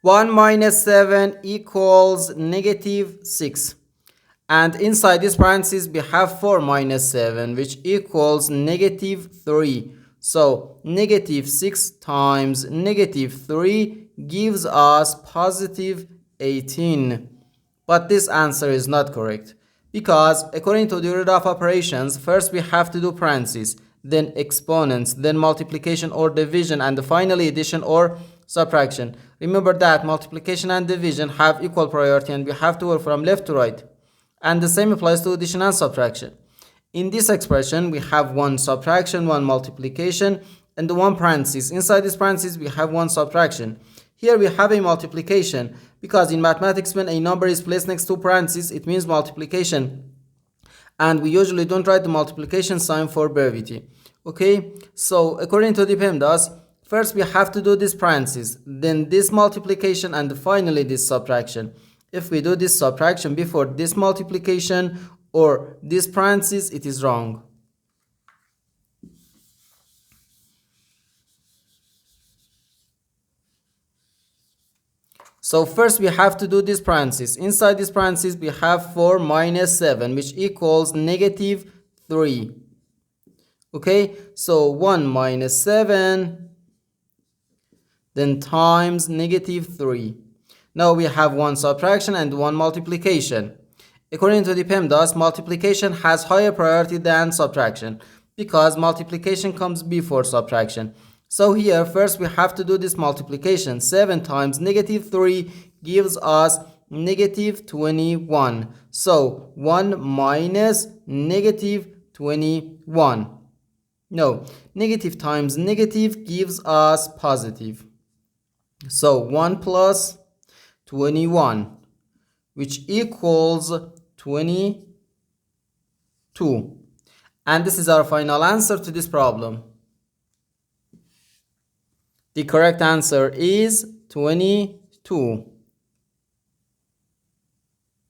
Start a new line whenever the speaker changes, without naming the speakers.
1 minus 7 equals negative 6. And inside this parenthesis, we have 4 minus 7, which equals negative 3. So, negative 6 times negative 3 gives us positive 18. But this answer is not correct. Because according to the order of operations, first we have to do parentheses, then exponents, then multiplication or division, and finally addition or subtraction. Remember that multiplication and division have equal priority and we have to work from left to right. And the same applies to addition and subtraction. In this expression, we have one subtraction, one multiplication, and one parenthesis. Inside this parenthesis, we have one subtraction. Here we have a multiplication because in mathematics, when a number is placed next to parentheses, it means multiplication. And we usually don't write the multiplication sign for brevity. Okay, so according to the PEMDAS, first we have to do this parenthesis, then this multiplication, and finally this subtraction. If we do this subtraction before this multiplication or this parenthesis, it is wrong. So first we have to do this parenthesis. Inside this parenthesis we have 4 minus 7, which equals negative 3. Okay, so 1 minus 7, then times negative 3. Now we have one subtraction and one multiplication. According to the PEMDAS, multiplication has higher priority than subtraction because multiplication comes before subtraction. So here first we have to do this multiplication. 7 times negative 3 gives us negative 21. So 1 minus negative 21. No, negative times negative gives us positive. So 1 plus 21, which equals 22. And this is our final answer to this problem. The correct answer is 22.